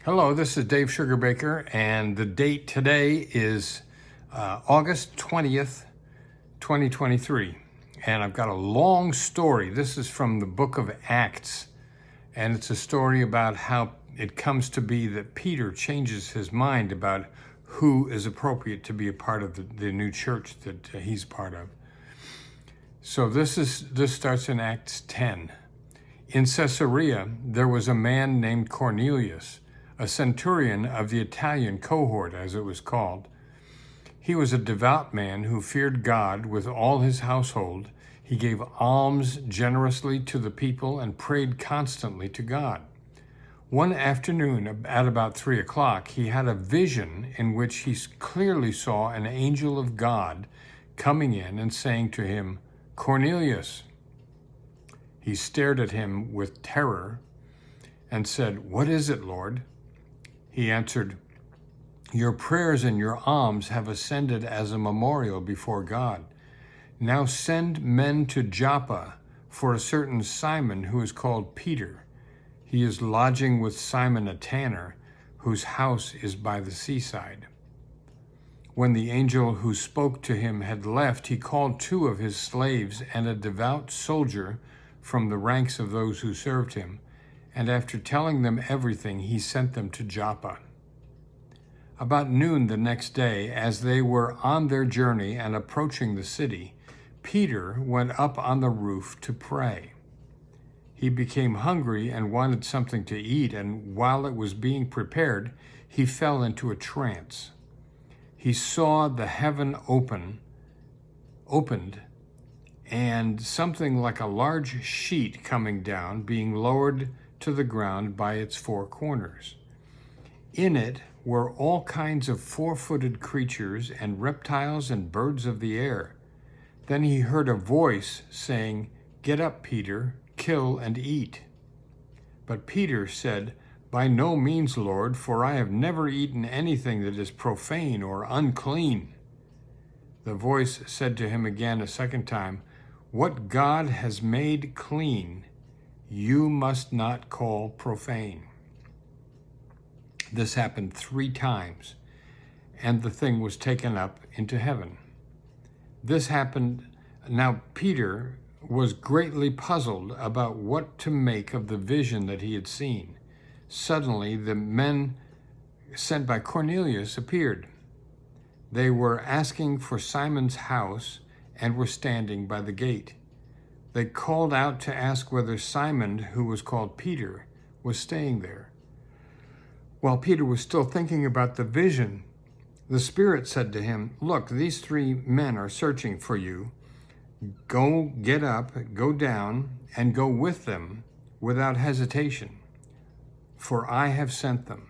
Hello, this is Dave Sugarbaker, and the date today is August 20th, 2023. And I've got a long story. This is from the book of Acts, and it's a story about how it comes to be that Peter changes his mind about who is appropriate to be a part of the new church that he's part of. So this starts in Acts 10. In Caesarea, there was a man named Cornelius, a centurion of the Italian cohort, as it was called. He was a devout man who feared God with all his household. He gave alms generously to the people and prayed constantly to God. One afternoon, at about 3 o'clock, he had a vision in which he clearly saw an angel of God coming in and saying to him, "Cornelius." He stared at him with terror and said, "What is it, Lord?" He answered, "Your prayers and your alms have ascended as a memorial before God. Now send men to Joppa for a certain Simon who is called Peter. He is lodging with Simon a tanner, whose house is by the seaside." When the angel who spoke to him had left, he called 2 of his slaves and a devout soldier from the ranks of those who served him, and after telling them everything, he sent them to Joppa. About noon the next day, as they were on their journey and approaching the city, Peter went up on the roof to pray. He became hungry and wanted something to eat, and while it was being prepared, he fell into a trance. He saw the heaven opened, and something like a large sheet coming down, being lowered to the ground by its 4 corners. In it were all kinds of 4-footed creatures and reptiles and birds of the air. Then he heard a voice saying, "Get up, Peter, kill and eat." But Peter said, "By no means, Lord, for I have never eaten anything that is profane or unclean." The voice said to him again a second time, "What God has made clean, you must not call profane." This happened 3 times, and the thing was taken up into heaven. This happened. Now Peter was greatly puzzled about what to make of the vision that he had seen. Suddenly the men sent by Cornelius appeared. They were asking for Simon's house and were standing by the gate. They called out to ask whether Simon, who was called Peter, was staying there. While Peter was still thinking about the vision, the Spirit said to him, "Look, these 3 men are searching for you. Go, get up, go down, and go with them without hesitation, for I have sent them."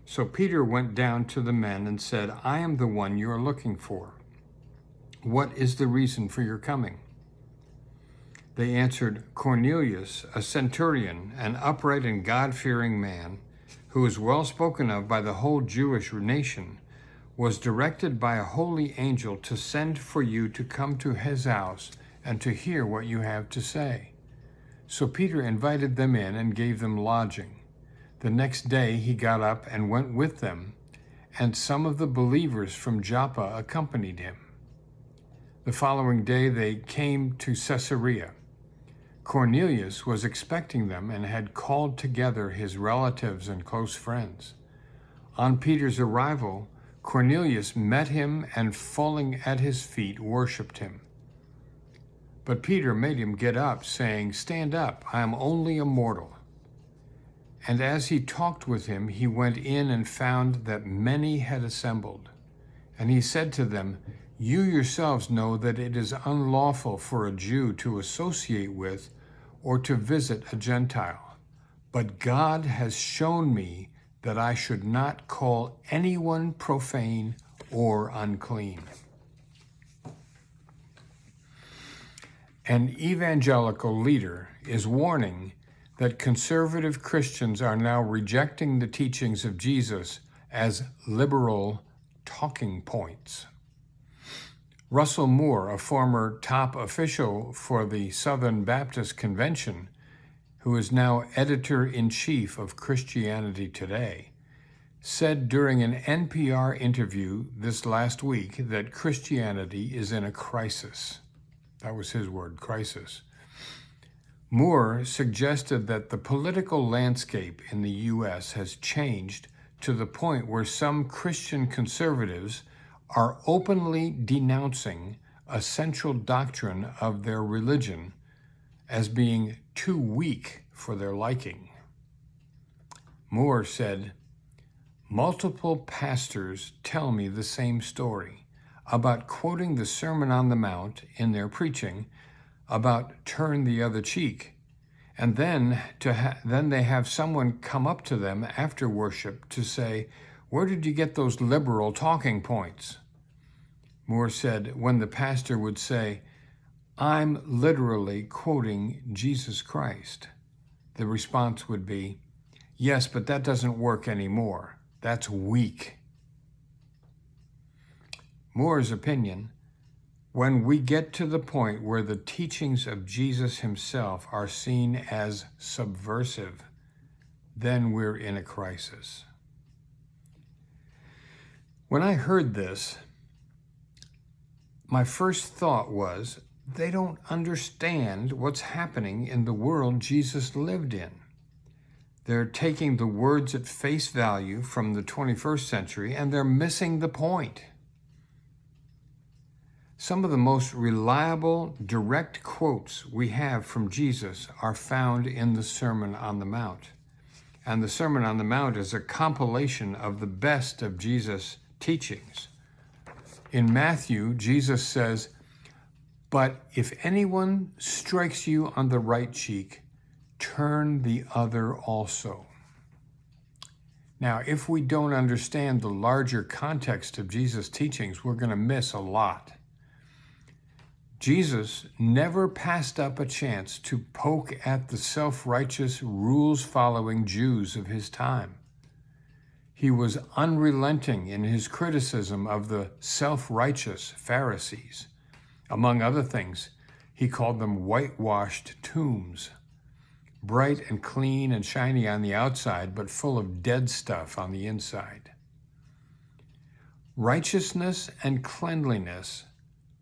So Peter went down to the men and said, "I am the one you are looking for. What is the reason for your coming?" They answered, "Cornelius, a centurion, an upright and God-fearing man, who is well spoken of by the whole Jewish nation, was directed by a holy angel to send for you to come to his house and to hear what you have to say." So Peter invited them in and gave them lodging. The next day he got up and went with them, and some of the believers from Joppa accompanied him. The following day they came to Caesarea. Cornelius was expecting them and had called together his relatives and close friends. On Peter's arrival, Cornelius met him and, falling at his feet, worshipped him. But Peter made him get up, saying, "Stand up, I am only a mortal." And as he talked with him, he went in and found that many had assembled. And he said to them, "You yourselves know that it is unlawful for a Jew to associate with or to visit a Gentile. But God has shown me that I should not call anyone profane or unclean." An evangelical leader is warning that conservative Christians are now rejecting the teachings of Jesus as liberal talking points. Russell Moore, a former top official for the Southern Baptist Convention, who is now editor-in-chief of Christianity Today, said during an NPR interview this last week that Christianity is in a crisis. That was his word, crisis. Moore suggested that the political landscape in the U.S. has changed to the point where some Christian conservatives are openly denouncing a central doctrine of their religion as being too weak for their liking. Moore said, "Multiple pastors tell me the same story about quoting the Sermon on the Mount in their preaching about turn the other cheek, and then they have someone come up to them after worship to say, 'Where did you get those liberal talking points?'" Moore said when the pastor would say, "I'm literally quoting Jesus Christ," the response would be, "Yes, but that doesn't work anymore. That's weak." Moore's opinion, when we get to the point where the teachings of Jesus himself are seen as subversive, then we're in a crisis. When I heard this, my first thought was, they don't understand what's happening in the world Jesus lived in. They're taking the words at face value from the 21st century, and they're missing the point. Some of the most reliable, direct quotes we have from Jesus are found in the Sermon on the Mount. And the Sermon on the Mount is a compilation of the best of Jesus' teachings. In Matthew, Jesus says, "But if anyone strikes you on the right cheek, turn the other also." Now, if we don't understand the larger context of Jesus' teachings, we're going to miss a lot. Jesus never passed up a chance to poke at the self-righteous, rules-following Jews of his time. He was unrelenting in his criticism of the self-righteous Pharisees. Among other things, he called them whitewashed tombs, bright and clean and shiny on the outside, but full of dead stuff on the inside. Righteousness and cleanliness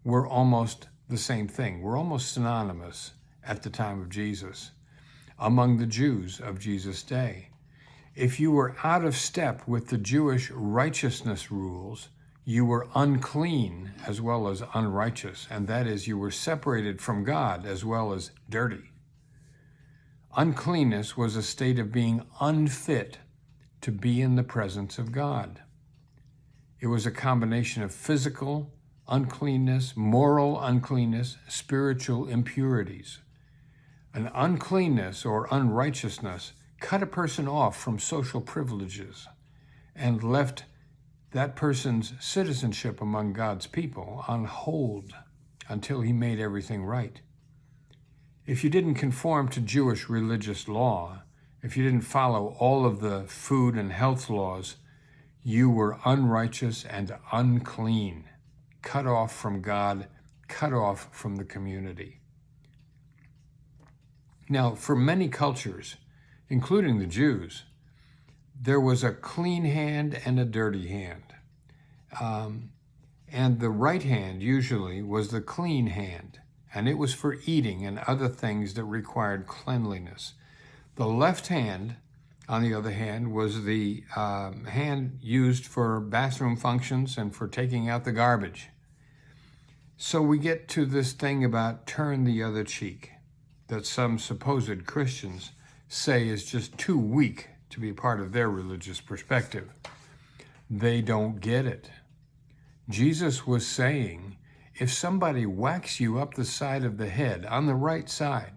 were almost the same thing. We're almost synonymous at the time of Jesus among the Jews of Jesus' day. If you were out of step with the Jewish righteousness rules, you were unclean as well as unrighteous, and that is, you were separated from God as well as dirty. Uncleanness was a state of being unfit to be in the presence of God. It was a combination of physical uncleanness, moral uncleanness, spiritual impurities. An uncleanness or unrighteousness cut a person off from social privileges and left that person's citizenship among God's people on hold until he made everything right. If you didn't conform to Jewish religious law, if you didn't follow all of the food and health laws, you were unrighteous and unclean, cut off from God, cut off from the community. Now, for many cultures, including the Jews, there was a clean hand and a dirty hand. And the right hand usually was the clean hand, and it was for eating and other things that required cleanliness. The left hand, on the other hand, was the hand used for bathroom functions and for taking out the garbage. So we get to this thing about turn the other cheek that some supposed Christians say is just too weak to be part of their religious perspective. They don't get it. Jesus was saying, if somebody whacks you up the side of the head on the right side,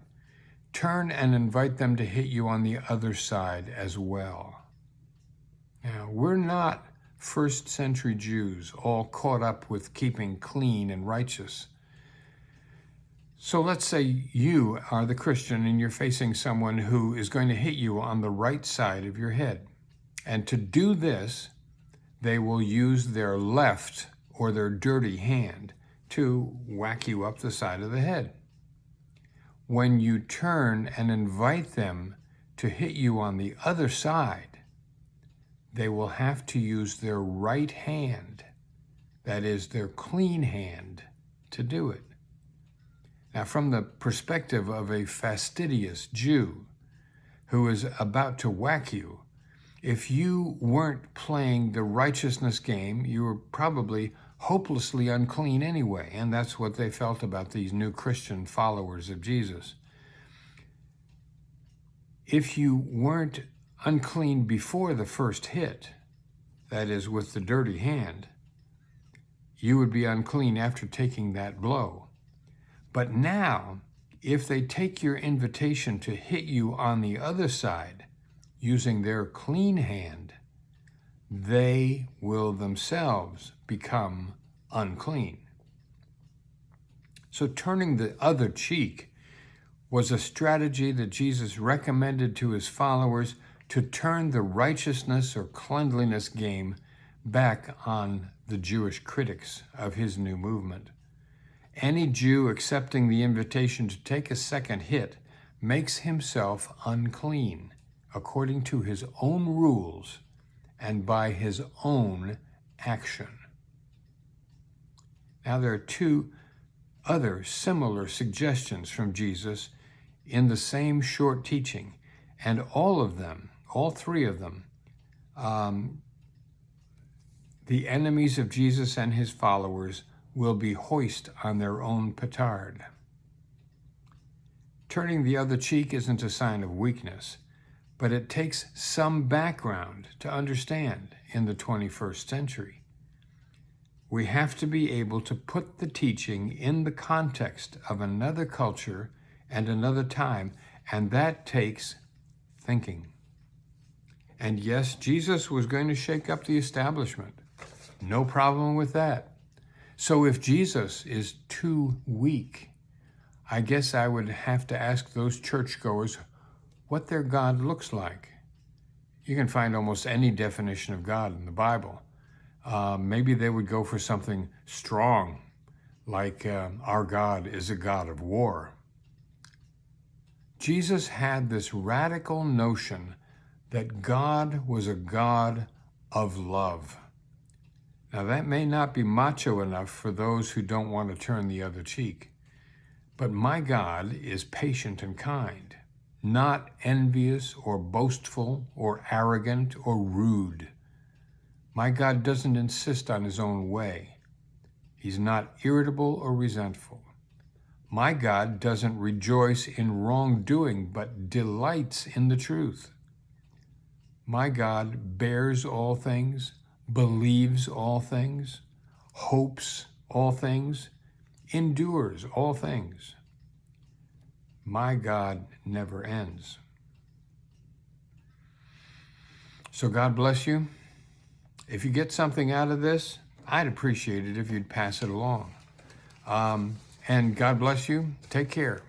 turn and invite them to hit you on the other side as well. Now, we're not first century Jews all caught up with keeping clean and righteous. So let's say you are the Christian and you're facing someone who is going to hit you on the right side of your head. And to do this, they will use their left or their dirty hand to whack you up the side of the head. when you turn and invite them to hit you on the other side, they will have to use their right hand, that is, their clean hand, to do it. Now, from the perspective of a fastidious Jew who is about to whack you, if you weren't playing the righteousness game, you were probably hopelessly unclean anyway, and that's what they felt about these new Christian followers of Jesus. If you weren't unclean before the first hit, that is, with the dirty hand, you would be unclean after taking that blow. But now, if they take your invitation to hit you on the other side using their clean hand, they will themselves become unclean. So turning the other cheek was a strategy that Jesus recommended to his followers to turn the righteousness or cleanliness game back on the Jewish critics of his new movement. Any Jew accepting the invitation to take a second hit makes himself unclean according to his own rules and by his own action. Now, there are two other similar suggestions from Jesus in the same short teaching, and all three of them, the enemies of Jesus and his followers will be hoist on their own petard. Turning the other cheek isn't a sign of weakness, but it takes some background to understand in the 21st century. We have to be able to put the teaching in the context of another culture and another time, and that takes thinking. And yes, Jesus was going to shake up the establishment. No problem with that. So if Jesus is too weak, I guess I would have to ask those churchgoers what their God looks like. You can find almost any definition of God in the Bible. Maybe they would go for something strong, like our God is a God of war. Jesus had this radical notion that God was a God of love. Now, that may not be macho enough for those who don't want to turn the other cheek, but my God is patient and kind, not envious or boastful or arrogant or rude. My God doesn't insist on his own way. He's not irritable or resentful. My God doesn't rejoice in wrongdoing, but delights in the truth. My God bears all things, believes all things, hopes all things, endures all things. My God never ends. So God bless you. If you get something out of this, I'd appreciate it if you'd pass it along. And God bless you. Take care.